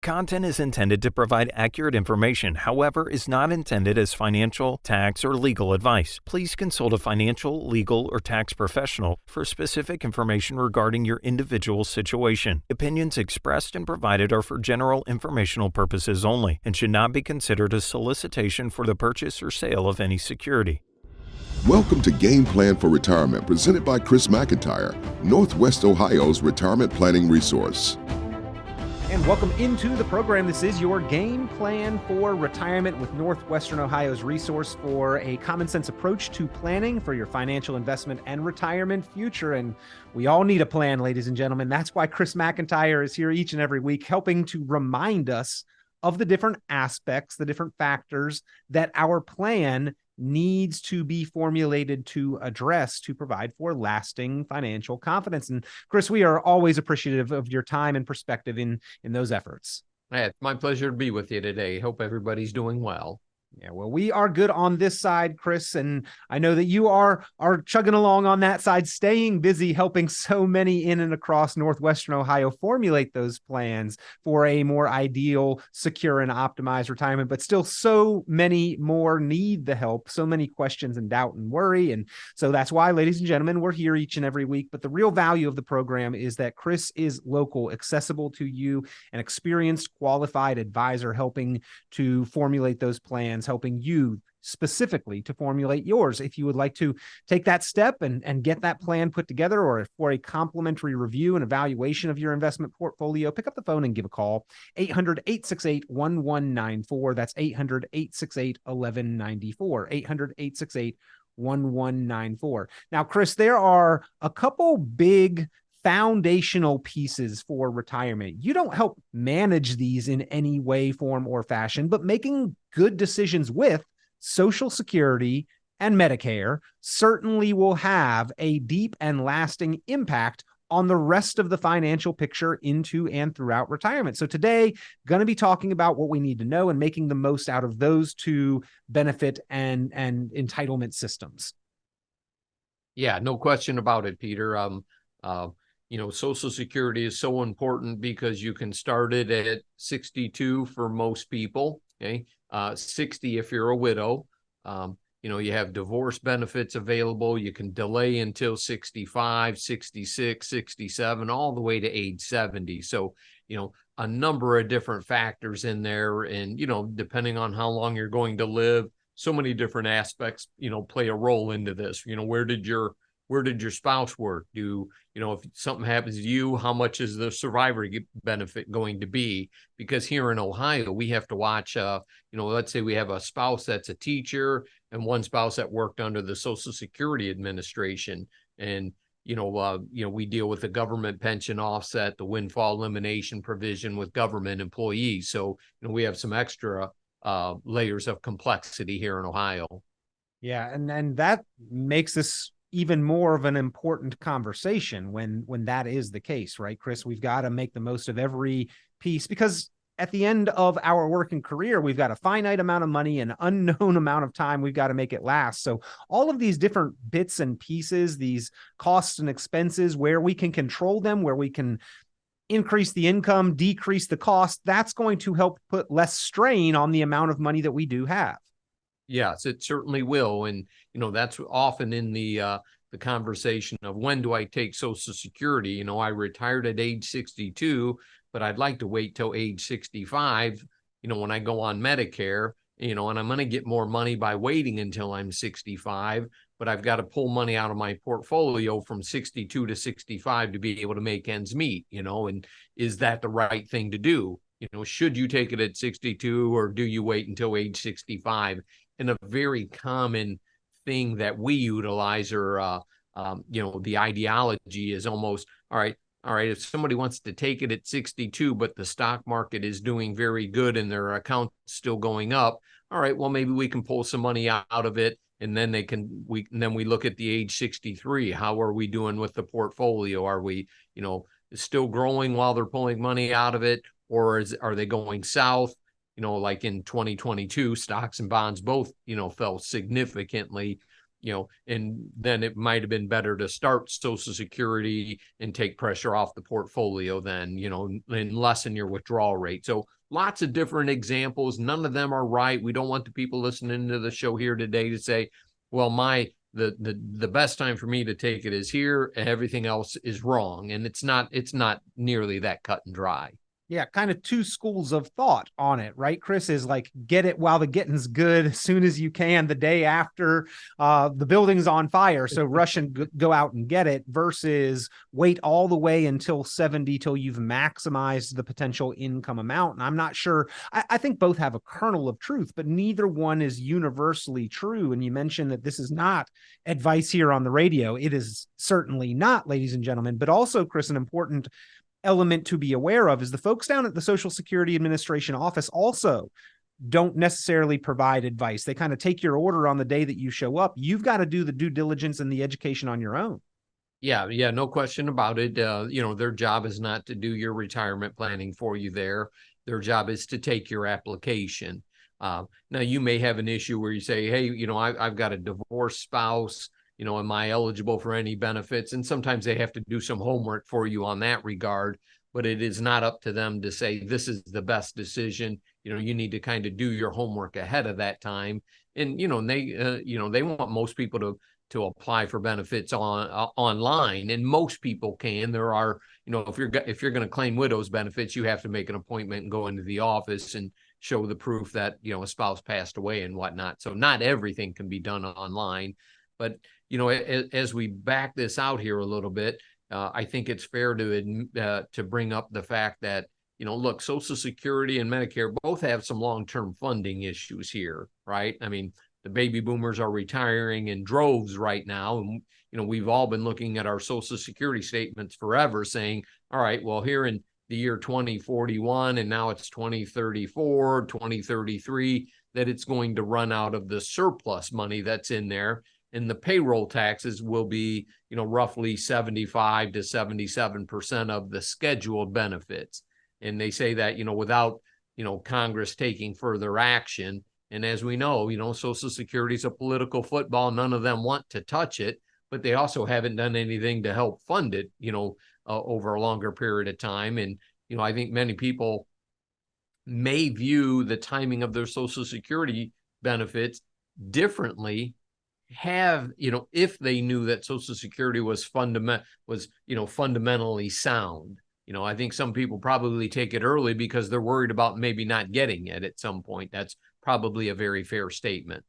Content is intended to provide accurate information, however, is not intended as financial, tax, or legal advice. Please consult a financial, legal, or tax professional for specific information regarding your individual situation. Opinions expressed and provided are for general informational purposes only and should not be considered a solicitation for the purchase or sale of any security. Welcome to Game Plan for Retirement, presented by Chris McIntire, Northwest Ohio's retirement planning resource. And welcome into the program. This is your Game Plan for Retirement with Northwestern Ohio's resource for a common sense approach to planning for your financial investment and retirement future. And we all need a plan, ladies and gentlemen. That's why Chris McIntire is here each and every week, helping to remind us of the different aspects, the different factors that our plan needs to be formulated to address to provide for lasting financial confidence. And Chris, we are always appreciative of your time and perspective in those efforts. It's my pleasure to be with you today. Hope everybody's doing well. Yeah, well, we are good on this side, Chris, and I know that you are chugging along on that side, staying busy, helping so many in and across Northwestern Ohio formulate those plans for a more ideal, secure, and optimized retirement. But still, so many more need the help, so many questions and doubt and worry. And so that's why, ladies and gentlemen, we're here each and every week. But the real value of the program is that Chris is local, accessible to you, an experienced, qualified advisor helping to formulate those plans, helping you specifically to formulate yours. If you would like to take that step and get that plan put together, or for a complimentary review and evaluation of your investment portfolio, pick up the phone and give a call. 800-868-1194. That's 800-868-1194. 800-868-1194. Now, Chris, there are a couple big foundational pieces for retirement. You don't help manage these in any way, form, or fashion, but making good decisions with Social Security and Medicare certainly will have a deep and lasting impact on the rest of the financial picture into and throughout retirement. So today, going to be talking about what we need to know and making the most out of those two benefit and entitlement systems. Yeah, no question about it, Peter. Social Security is so important because you can start it at 62 for most people, okay? 60 if you're a widow. You have divorce benefits available. You can delay until 65, 66, 67, all the way to age 70. So, a number of different factors in there. And, depending on how long you're going to live, so many different aspects, play a role into this. Where did your spouse work? If something happens to you, how much is the survivor benefit going to be? Because here in Ohio, we have to watch, let's say we have a spouse that's a teacher and one spouse that worked under the Social Security Administration. And, we deal with the government pension offset, the windfall elimination provision with government employees. So, we have some extra layers of complexity here in Ohio. Yeah. And that makes this even more of an important conversation when that is the case, right, Chris? We've got to make the most of every piece, because at the end of our working career, we've got a finite amount of money, an unknown amount of time. We've got to make it last. So all of these different bits and pieces, these costs and expenses, where we can control them, where we can increase the income, decrease the cost, that's going to help put less strain on the amount of money that we do have. Yes, it certainly will. And, that's often in the conversation of when do I take Social Security? I retired at age 62, but I'd like to wait till age 65, when I go on Medicare, and I'm going to get more money by waiting until I'm 65, but I've got to pull money out of my portfolio from 62 to 65 to be able to make ends meet, and is that the right thing to do? Should you take it at 62 or do you wait until age 65? And a very common thing that we utilize, or the ideology is almost, all right, if somebody wants to take it at 62, but the stock market is doing very good and their account's still going up, all right, well, maybe we can pull some money out of it, and then then we look at the age 63. How are we doing with the portfolio? Are we, still growing while they're pulling money out of it, or are they going south? Like in 2022, stocks and bonds both, fell significantly. and then it might have been better to start Social Security and take pressure off the portfolio then, and lessen your withdrawal rate. So lots of different examples. None of them are right. We don't want the people listening to the show here today to say, well, the best time for me to take it is here, and everything else is wrong. And it's not nearly that cut and dry. Yeah, kind of two schools of thought on it, right? Chris is like, get it while the getting's good as soon as you can, the day after the building's on fire. So rush and go out and get it, versus wait all the way until 70 till you've maximized the potential income amount. And I'm not sure, I think both have a kernel of truth, but neither one is universally true. And you mentioned that this is not advice here on the radio. It is certainly not, ladies and gentlemen, but also, Chris, an important element to be aware of is the folks down at the Social Security Administration office also don't necessarily provide advice. They kind of take your order on the day that you show up. You've got to do the due diligence and the education on your own. Yeah, no question about it. Their job is not to do your retirement planning for you there. Their job is to take your application. Now, you may have an issue where you say, hey, I've got a divorced spouse. Am I eligible for any benefits? And sometimes they have to do some homework for you on that regard, but it is not up to them to say, this is the best decision. You need to kind of do your homework ahead of that time. And, they want most people to apply for benefits online, and most people can. There are, if you're going to claim widow's benefits, you have to make an appointment and go into the office and show the proof that, a spouse passed away and whatnot. So not everything can be done online. But, as we back this out here a little bit, I think it's fair to bring up the fact that, look, Social Security and Medicare both have some long-term funding issues here, right? I mean, the baby boomers are retiring in droves right now. And, we've all been looking at our Social Security statements forever saying, all right, well, here in the year 2041, and now it's 2034, 2033, that it's going to run out of the surplus money that's in there. And the payroll taxes will be, roughly 75 to 77% of the scheduled benefits. And they say that, without, Congress taking further action. And as we know, Social Security is a political football. None of them want to touch it, but they also haven't done anything to help fund it, over a longer period of time. And, I think many people may view the timing of their Social Security benefits differently, if they knew that Social Security was fundamentally sound. I think some people probably take it early because they're worried about maybe not getting it at some point. That's probably a very fair statement.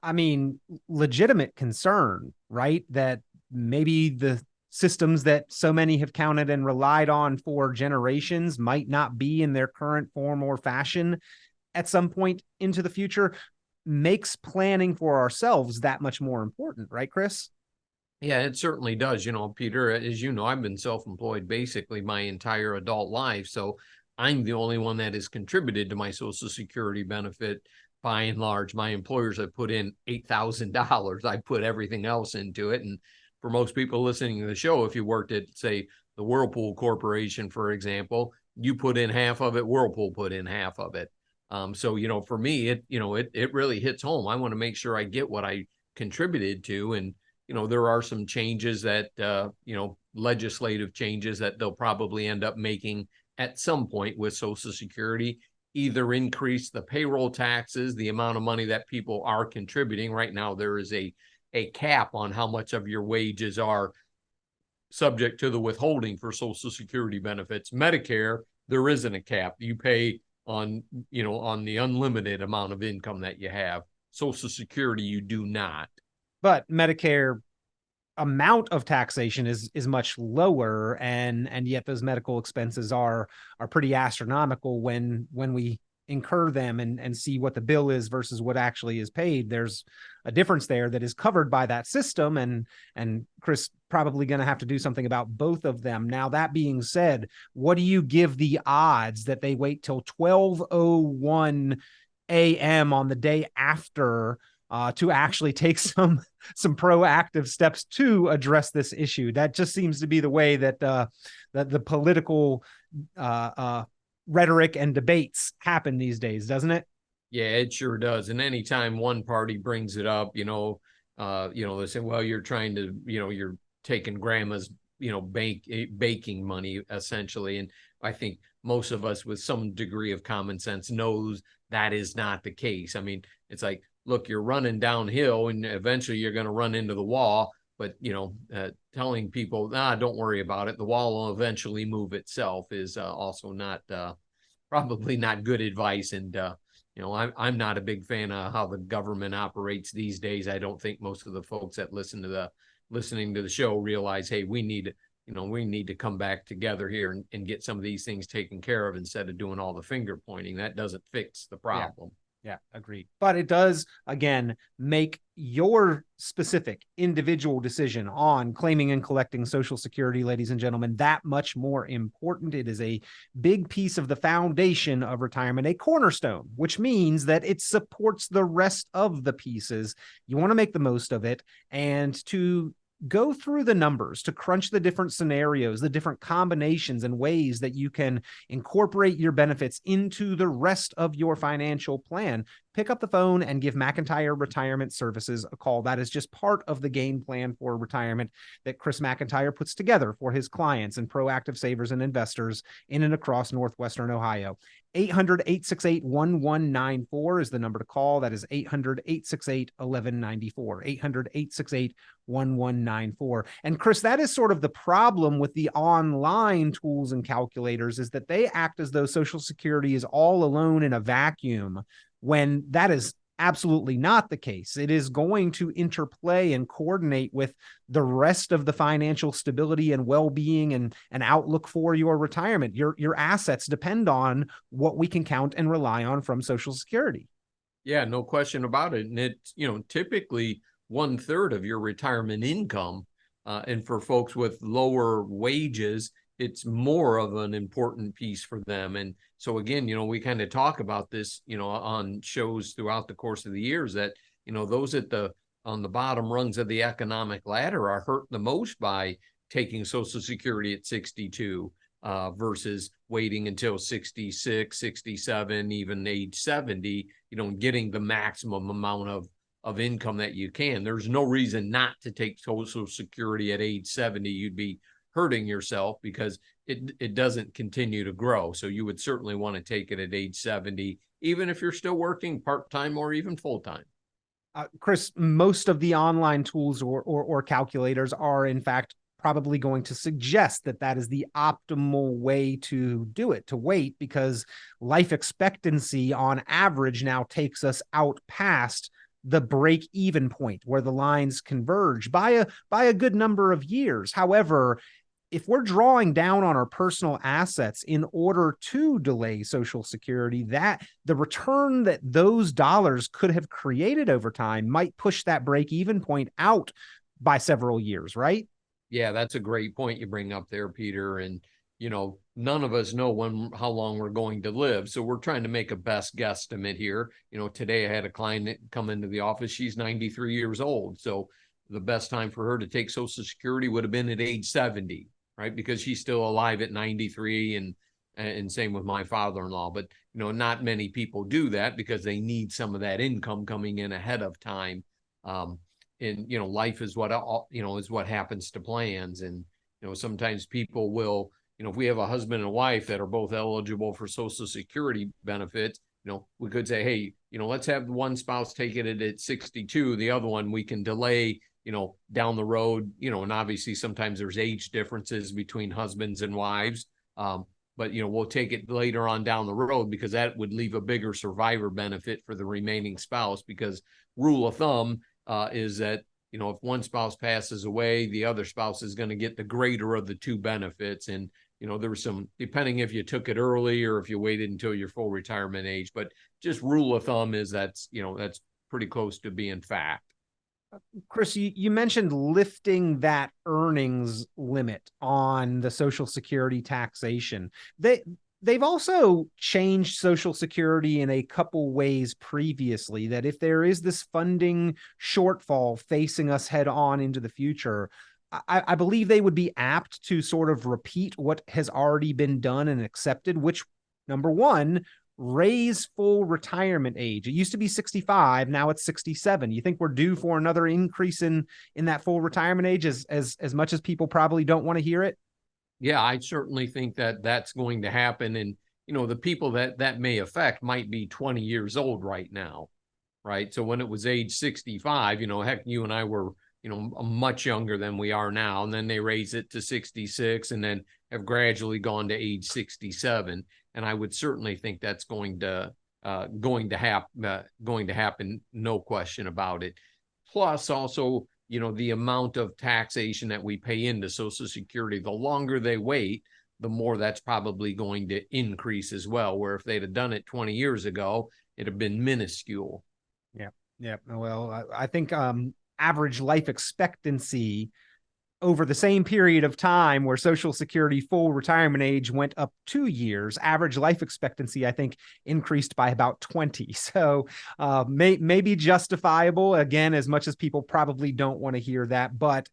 I mean, legitimate concern, right? That maybe the systems that so many have counted and relied on for generations might not be in their current form or fashion at some point into the future, makes planning for ourselves that much more important, right, Chris? Yeah, it certainly does. Peter, as you know, I've been self-employed basically my entire adult life. So I'm the only one that has contributed to my Social Security benefit by and large. My employers have put in $8,000. I put everything else into it. And for most people listening to the show, if you worked at, say, the Whirlpool Corporation, for example, you put in half of it, Whirlpool put in half of it. So, for me, it really hits home. I want to make sure I get what I contributed to. And, there are some changes that, legislative changes that they'll probably end up making at some point with Social Security, either increase the payroll taxes, the amount of money that people are contributing. Right now, there is a cap on how much of your wages are subject to the withholding for Social Security benefits. Medicare, there isn't a cap. You pay on the unlimited amount of income that you have. Social Security, you do not. But Medicare amount of taxation is much lower, and yet those medical expenses are pretty astronomical when we incur them and see what the bill is versus what actually is paid. There's a difference there that is covered by that system, and Chris probably going to have to do something about both of them. Now, that being said, what do you give the odds that they wait till 12:01 a.m. on the day after to actually take some proactive steps to address this issue? That just seems to be the way that that the political rhetoric and debates happen these days, doesn't it? Yeah, it sure does. And anytime one party brings it up, They say, well, you're trying to, you're taking grandma's, baking money essentially. And I think most of us with some degree of common sense knows that is not the case. I mean, it's like, look, you're running downhill and eventually you're going to run into the wall. But, telling people, don't worry about it, the wall will eventually move itself is also not probably not good advice. And, I'm not a big fan of how the government operates these days. I don't think most of the folks that listening to the show realize, hey, we need to come back together here and get some of these things taken care of instead of doing all the finger pointing. That doesn't fix the problem. Yeah, agreed. But it does, again, make your specific individual decision on claiming and collecting Social Security, ladies and gentlemen, that much more important. It is a big piece of the foundation of retirement, a cornerstone, which means that it supports the rest of the pieces. You want to make the most of it, and to go through the numbers, to crunch the different scenarios, the different combinations and ways that you can incorporate your benefits into the rest of your financial plan. Pick up the phone and give McIntire Retirement Services a call. That is just part of the game plan for retirement that Chris McIntire puts together for his clients and proactive savers and investors in and across Northwestern Ohio. 800-868-1194 is the number to call. That is 800-868-1194. 800-868-1194. And Chris, that is sort of the problem with the online tools and calculators, is that they act as though Social Security is all alone in a vacuum, when that is absolutely not the case. It is going to interplay and coordinate with the rest of the financial stability and well-being and outlook for your retirement. Your assets depend on what we can count and rely on from Social Security. Yeah, no question about it. And it's, typically 1/3 of your retirement income. And for folks with lower wages, it's more of an important piece for them. And so again, we kind of talk about this, on shows throughout the course of the years, that, those on the bottom rungs of the economic ladder are hurt the most by taking Social Security at 62 versus waiting until 66, 67, even age 70, getting the maximum amount of income that you can. There's no reason not to take Social Security at age 70. You'd be hurting yourself because it doesn't continue to grow. So you would certainly want to take it at age 70, even if you're still working part-time or even full-time. Chris, most of the online tools or calculators are, in fact, probably going to suggest that is the optimal way to do it, to wait, because life expectancy on average now takes us out past the break-even point where the lines converge by a good number of years. However, if we're drawing down on our personal assets in order to delay Social Security, that the return that those dollars could have created over time might push that break-even point out by several years, right? Yeah, that's a great point you bring up there, Peter. And, none of us know how long we're going to live. So we're trying to make a best guesstimate here. Today I had a client come into the office. She's 93 years old. So the best time for her to take Social Security would have been at age 70, right? Because she's still alive at 93, and same with my father-in-law. But, not many people do that because they need some of that income coming in ahead of time. And, life is what happens to plans. And, sometimes people will, if we have a husband and wife that are both eligible for Social Security benefits, we could say, hey, let's have one spouse take it at 62. The other one we can delay, down the road, and obviously sometimes there's age differences between husbands and wives. But, we'll take it later on down the road because that would leave a bigger survivor benefit for the remaining spouse, because rule of thumb is that, if one spouse passes away, the other spouse is going to get the greater of the two benefits. And, there was some, depending if you took it early or if you waited until your full retirement age, but just rule of thumb is that's pretty close to being fact. Chris, you mentioned lifting that earnings limit on the Social Security taxation. They've also changed Social Security in a couple ways previously, that if there is this funding shortfall facing us head on into the future, I believe they would be apt to sort of repeat what has already been done and accepted, which, number one, raise full retirement age. It used to be 65, now it's 67. You think we're due for another increase in that full retirement age as much as people probably don't want to hear it? Yeah, I certainly think that that's going to happen. And, the people that may affect might be 20 years old right now, right? So when it was age 65, heck, you and I were, much younger than we are now. And then they raise it to 66 and then have gradually gone to age 67. And I would certainly think that's going to happen, no question about it. Plus also, the amount of taxation that we pay into Social Security, the longer they wait, the more that's probably going to increase as well. Where if they'd have done it 20 years ago, it'd have been minuscule. Yeah. Yeah. Well, I think average life expectancy over the same period of time where Social Security full retirement age went up 2 years, average life expectancy, I think, increased by about 20. So may be justifiable, again, as much as people probably don't want to hear that. But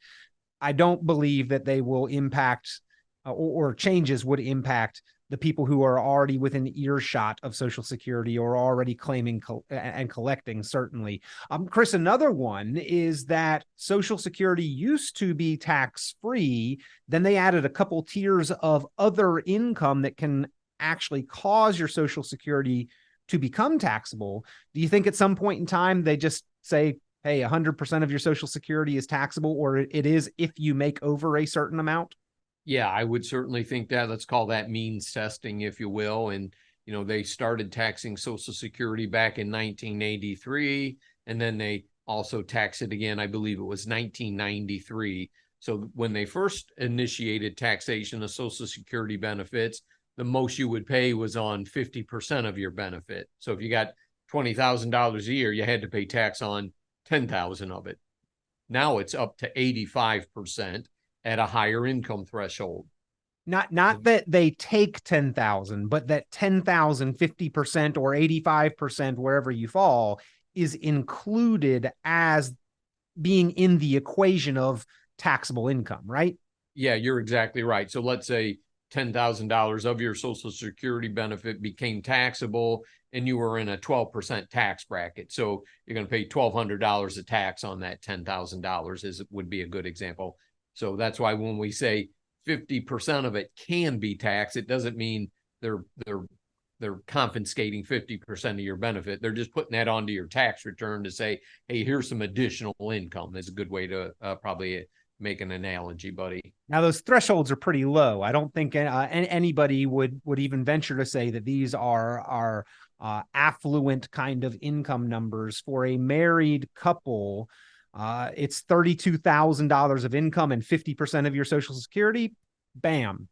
I don't believe that they will impact or changes would impact the people who are already within earshot of Social Security or already claiming and collecting, certainly. Chris, another one is that Social Security used to be tax-free. Then they added a couple tiers of other income that can actually cause your Social Security to become taxable. Do you think at some point in time they just say, hey, 100% of your Social Security is taxable, or it is if you make over a certain amount? Yeah, I would certainly think that. Let's call that means testing, if you will. And, they started taxing Social Security back in 1983, and then they also taxed it again, I believe it was 1993. So when they first initiated taxation of Social Security benefits, the most you would pay was on 50% of your benefit. So if you got $20,000 a year, you had to pay tax on 10,000 of it. Now it's up to 85%. At a higher income threshold. Not that they take 10,000, but that 10,000, 50% or 85%, wherever you fall, is included as being in the equation of taxable income, right? Yeah, you're exactly right. So let's say $10,000 of your Social Security benefit became taxable and you were in a 12% tax bracket. So you're going to pay $1,200 of tax on that $10,000 would be a good example. So that's why when we say 50% of it can be taxed, it doesn't mean they're confiscating 50% of your benefit. They're just putting that onto your tax return to say, hey, here's some additional income. Is a good way to probably make an analogy, buddy. Now, those thresholds are pretty low. I don't think anybody would even venture to say that these are affluent kind of income numbers. For a married couple, it's $32,000 of income and 50% of your Social Security, bam,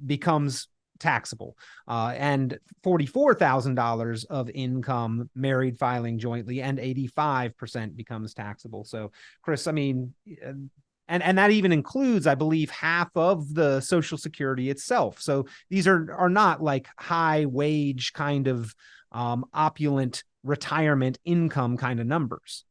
becomes taxable. And $44,000 of income married filing jointly and 85% becomes taxable. So, Chris, I mean, and that even includes, I believe, half of the Social Security itself. So these are not like high wage kind of opulent retirement income kind of numbers.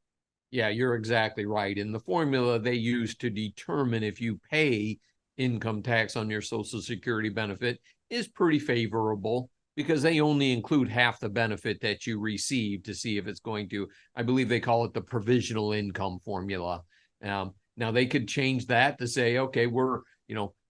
Yeah, you're exactly right. And the formula they use to determine if you pay income tax on your Social Security benefit is pretty favorable because they only include half the benefit that you receive to see if it's going to, I believe they call it the provisional income formula. Now they could change that to say, okay,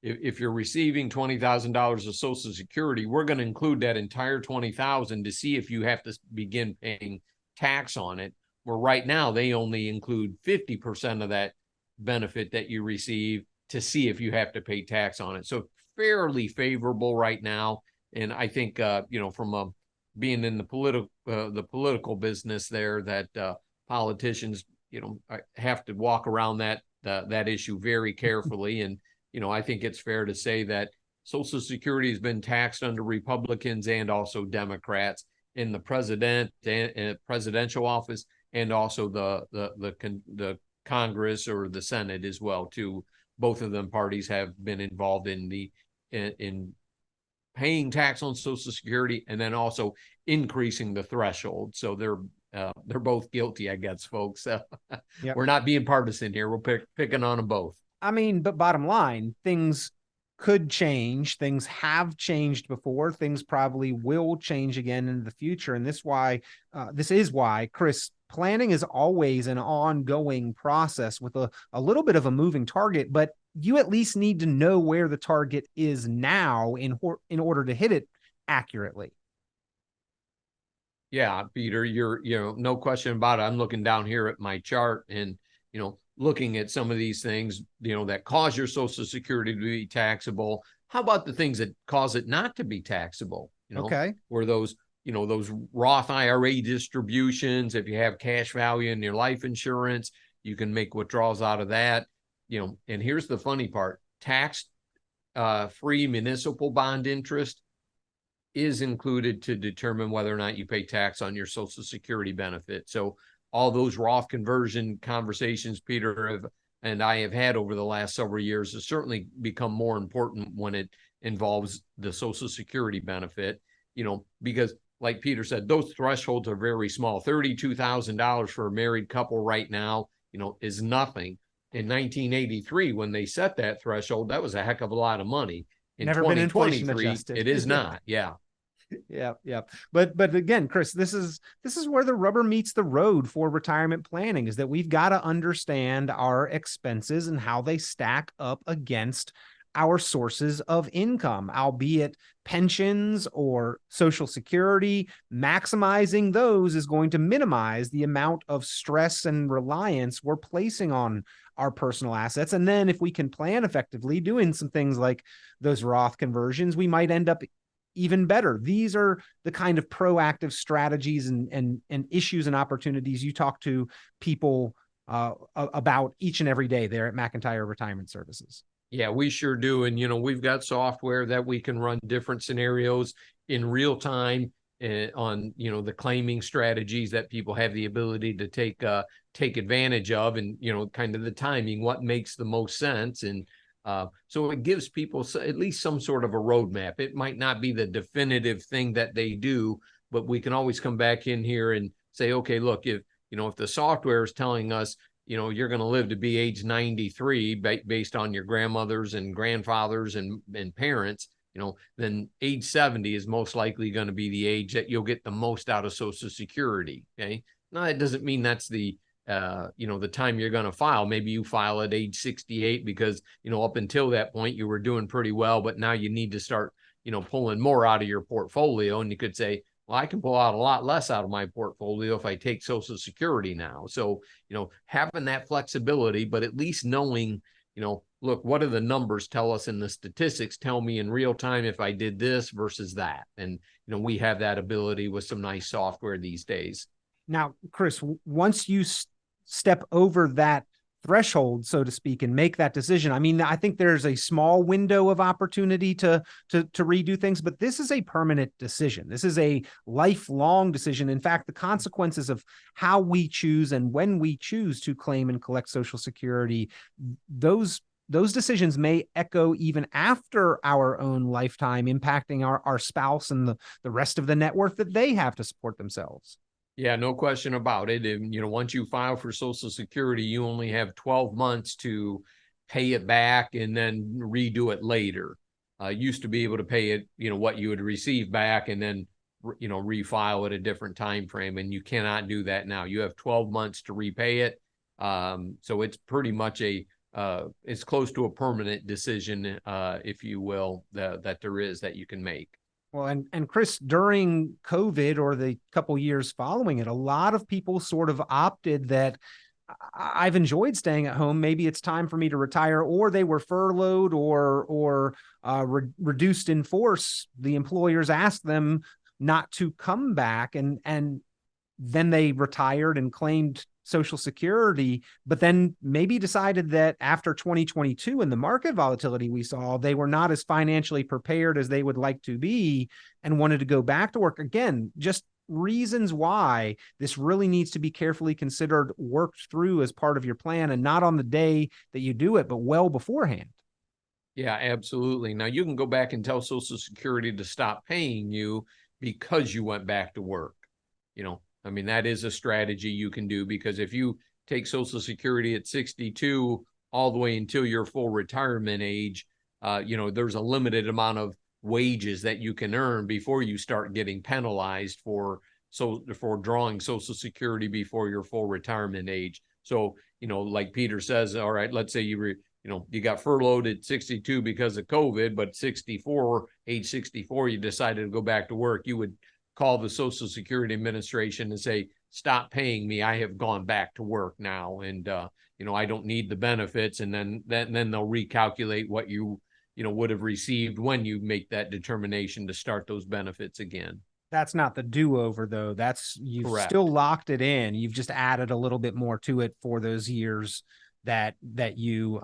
if you're receiving $20,000 of Social Security, we're going to include that entire $20,000 to see if you have to begin paying tax on it. Where right now they only include 50% of that benefit that you receive to see if you have to pay tax on it. So fairly favorable right now. And I think, from being in the political business there, that politicians, have to walk around that issue very carefully. And, I think it's fair to say that Social Security has been taxed under Republicans and also Democrats in the presidential office, and also the Congress or the Senate as well too. Both of them parties have been involved in paying tax on Social Security and then also increasing the threshold. So they're both guilty, I guess, folks. Yep. We're not being partisan here. We're picking on them both. I mean, but bottom line, things could change. Things have changed before. Things probably will change again in the future. And this is why, Chris, planning is always an ongoing process with a little bit of a moving target, but you at least need to know where the target is now in order to hit it accurately. Yeah, Peter, no question about it. I'm looking down here at my chart and, looking at some of these things, that cause your Social Security to be taxable. How about the things that cause it not to be taxable? Okay. Where those Roth IRA distributions, if you have cash value in your life insurance, you can make withdrawals out of that. And here's the funny part, tax free municipal bond interest is included to determine whether or not you pay tax on your Social Security benefit. So all those Roth conversion conversations Peter and I have had over the last several years has certainly become more important when it involves the Social Security benefit, because like Peter said, those thresholds are very small. $32,000 for a married couple right now, is nothing. In 1983, when they set that threshold, that was a heck of a lot of money. In Never been inflation 2023, adjusted. it is not. Yeah. Yeah. But again, Chris, this is where the rubber meets the road for retirement planning, is that we've got to understand our expenses and how they stack up against our sources of income, albeit pensions or Social Security. Maximizing those is going to minimize the amount of stress and reliance we're placing on our personal assets. And then if we can plan effectively, doing some things like those Roth conversions, we might end up even better. These are the kind of proactive strategies and issues and opportunities you talk to people about each and every day there at McIntire Retirement Services. Yeah, we sure do. And, we've got software that we can run different scenarios in real time on, the claiming strategies that people have the ability to take advantage of, and, kind of the timing, what makes the most sense. And so it gives people at least some sort of a roadmap. It might not be the definitive thing that they do, but we can always come back in here and say, okay, look, if the software is telling us, you're going to live to be age 93 based on your grandmothers and grandfathers and parents, then age 70 is most likely going to be the age that you'll get the most out of Social Security. Okay. Now, that doesn't mean that's the time you're going to file. Maybe you file at age 68 because, up until that point you were doing pretty well, but now you need to start, pulling more out of your portfolio. And you could say, well, I can pull out a lot less out of my portfolio if I take Social Security now. So, having that flexibility, but at least knowing, look, what do the numbers tell us and the statistics tell me in real time if I did this versus that? And, we have that ability with some nice software these days. Now, Chris, once you step over that threshold, so to speak, and make that decision, I mean, I think there's a small window of opportunity to redo things, but this is a permanent decision. This is a lifelong decision. In fact, the consequences of how we choose and when we choose to claim and collect Social Security, those decisions may echo even after our own lifetime, impacting our spouse and the rest of the net worth that they have to support themselves. Yeah, no question about it. And, once you file for Social Security, you only have 12 months to pay it back and then redo it later. Used to be able to pay it, what you would receive back and then, refile at a different time frame. And you cannot do that now. You have 12 months to repay it. So it's pretty much it's close to a permanent decision, if you will, that there is that you can make. Well, and Chris, during COVID or the couple years following it, a lot of people sort of opted that I've enjoyed staying at home. Maybe it's time for me to retire, or they were furloughed or reduced in force. The employers asked them not to come back, and then they retired and claimed Social Security, but then maybe decided that after 2022 and the market volatility we saw, they were not as financially prepared as they would like to be and wanted to go back to work. Again, just reasons why this really needs to be carefully considered, worked through as part of your plan, and not on the day that you do it, but well beforehand. Yeah, absolutely. Now you can go back and tell Social Security to stop paying you because you went back to work. I mean, that is a strategy you can do, because if you take Social Security at 62 all the way until your full retirement age, there's a limited amount of wages that you can earn before you start getting penalized for drawing Social Security before your full retirement age. So, like Peter says, all right, let's say you got furloughed at 62 because of COVID, but age 64, you decided to go back to work. You would call the Social Security Administration and say, stop paying me. I have gone back to work now. And, I don't need the benefits. And then they'll recalculate what you would have received when you make that determination to start those benefits again. That's not the do-over, though. You've Correct. still locked it in. You've just added a little bit more to it for those years that you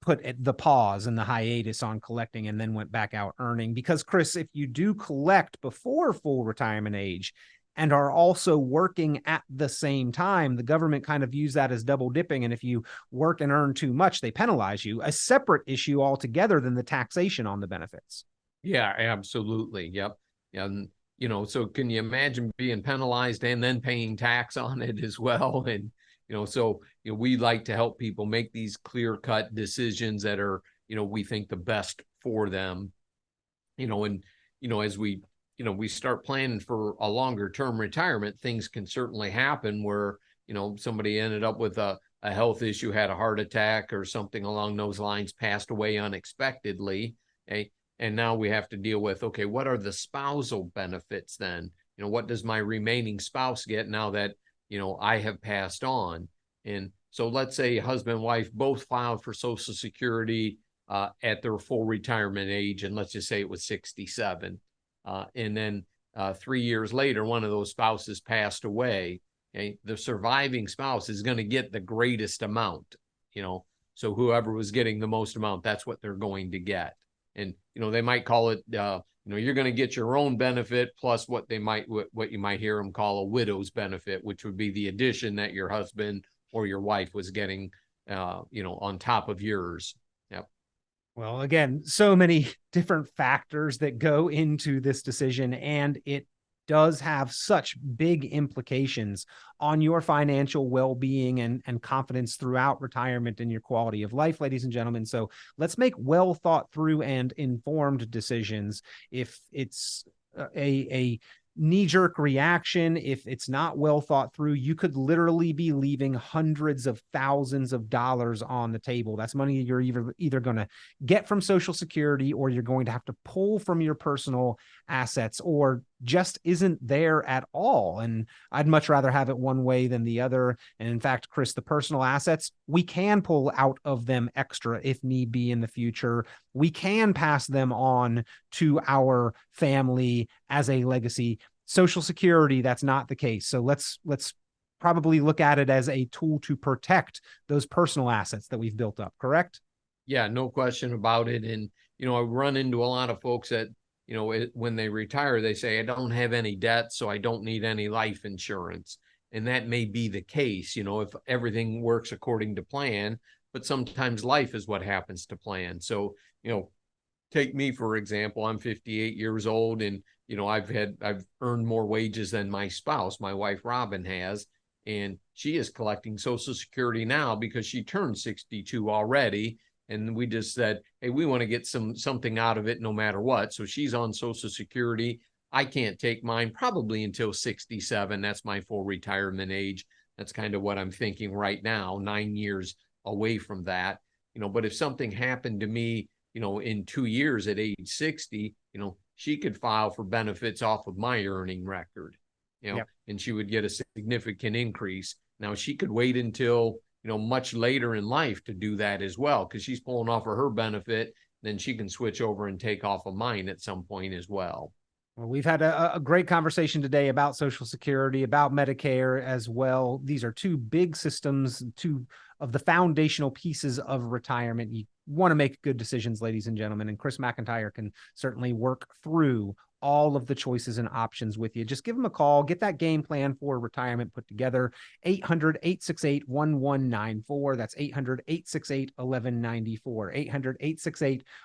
put the pause and the hiatus on collecting and then went back out earning. Because, Chris, if you do collect before full retirement age and are also working at the same time, the government kind of views that as double dipping. And if you work and earn too much, they penalize you, a separate issue altogether than the taxation on the benefits. Yeah, absolutely. Yep. And, so can you imagine being penalized and then paying tax on it as well? And, we like to help people make these clear-cut decisions that are, we think the best for them, as we start planning for a longer term retirement, things can certainly happen where, somebody ended up with a health issue, had a heart attack or something along those lines, passed away unexpectedly. Okay. And now we have to deal with, okay, what are the spousal benefits then? What does my remaining spouse get now that, I have passed on? And so let's say husband and wife both filed for Social Security at their full retirement age. And let's just say it was 67. And then 3 years later, one of those spouses passed away. Okay, the surviving spouse is going to get the greatest amount, so whoever was getting the most amount, that's what they're going to get. And, they might call it, you're going to get your own benefit plus what you might hear them call a widow's benefit, which would be the addition that your husband or your wife was getting, on top of yours. Yep. Well, again, so many different factors that go into this decision, and it does have such big implications on your financial well-being and confidence throughout retirement and your quality of life, ladies and gentlemen. So let's make well thought through and informed decisions. If it's a knee-jerk reaction, if it's not well thought through, you could literally be leaving hundreds of thousands of dollars on the table. That's money you're either going to get from Social Security, or you're going to have to pull from your personal assets, or just isn't there at all. And I'd much rather have it one way than the other. And in fact, Chris, the personal assets, we can pull out of them extra if need be in the future. We can pass them on to our family as a legacy. Social Security, that's not the case. So let's probably look at it as a tool to protect those personal assets that we've built up, correct? Yeah, no question about it. And, I run into a lot of folks that, when they retire, they say, I don't have any debt, so I don't need any life insurance. And that may be the case, if everything works according to plan, but sometimes life is what happens to plan. So, take me, for example, I'm 58 years old, and, I've earned more wages than my spouse. My wife, Robin, has, and she is collecting Social Security now because she turned 62 already. And we just said, hey, we want to get something out of it no matter what. So she's on Social Security. I can't take mine probably until 67. That's my full retirement age. That's kind of what I'm thinking right now, 9 years away from that. But if something happened to me, in 2 years at age 60, she could file for benefits off of my earning record, Yep. And she would get a significant increase. Now she could wait until, much later in life to do that as well, because she's pulling off of her benefit. Then she can switch over and take off of mine at some point as well. Well, we've had a great conversation today about Social Security, about Medicare as well. These are two big systems, two of the foundational pieces of retirement. You want to make good decisions, ladies and gentlemen, and Chris McIntire can certainly work through all of the choices and options with you. Just give them a call, get that game plan for retirement put together. 800-868-1194. That's 800-868-1194.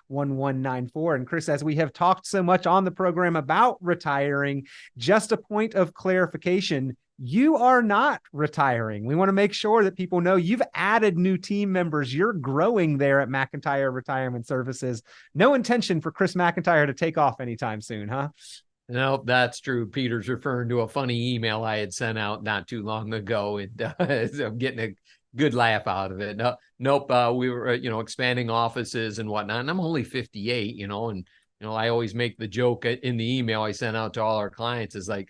800-868-1194. And Chris, as we have talked so much on the program about retiring, just a point of clarification, you are not retiring. We want to make sure that people know you've added new team members. You're growing there at McIntire Retirement Services. No intention for Chris McIntire to take off anytime soon, huh? No, that's true. Peter's referring to a funny email I had sent out not too long ago. I'm getting a good laugh out of it. Nope. We were, expanding offices and whatnot. And I'm only 58, and I always make the joke in the email I sent out to all our clients is like,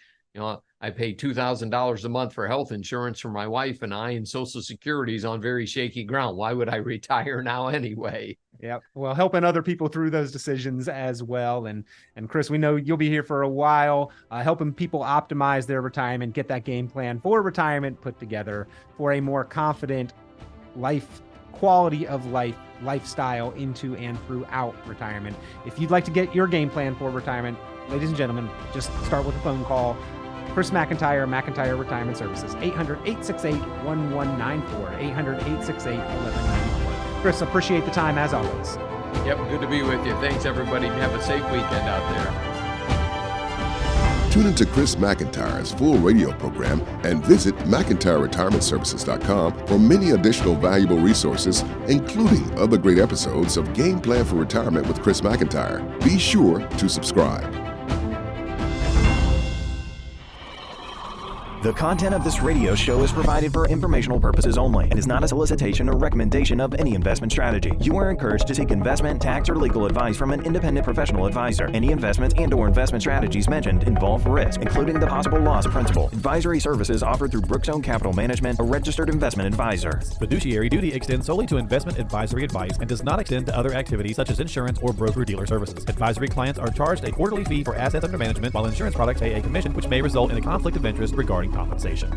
I pay $2,000 a month for health insurance for my wife and I, and Social Security is on very shaky ground. Why would I retire now anyway? Yep. Well, helping other people through those decisions as well. And Chris, we know you'll be here for a while, helping people optimize their retirement, get that game plan for retirement put together for a more confident quality of life, lifestyle into and throughout retirement. If you'd like to get your game plan for retirement, ladies and gentlemen, just start with a phone call. Chris McIntire, McIntire Retirement Services, 800-868-1194, 800-868-1194. Chris, appreciate the time as always. Yep, good to be with you. Thanks, everybody. Have a safe weekend out there. Tune into Chris McIntire's full radio program and visit McIntireRetirementServices.com for many additional valuable resources, including other great episodes of Game Plan for Retirement with Chris McIntire. Be sure to subscribe. The content of this radio show is provided for informational purposes only and is not a solicitation or recommendation of any investment strategy. You are encouraged to seek investment, tax, or legal advice from an independent professional advisor. Any investments and/or investment strategies mentioned involve risk, including the possible loss of principal. Advisory services offered through Brookstone Capital Management, a registered investment advisor. Fiduciary duty extends solely to investment advisory advice and does not extend to other activities such as insurance or broker-dealer services. Advisory clients are charged a quarterly fee for assets under management, while insurance products pay a commission, which may result in a conflict of interest regarding compensation.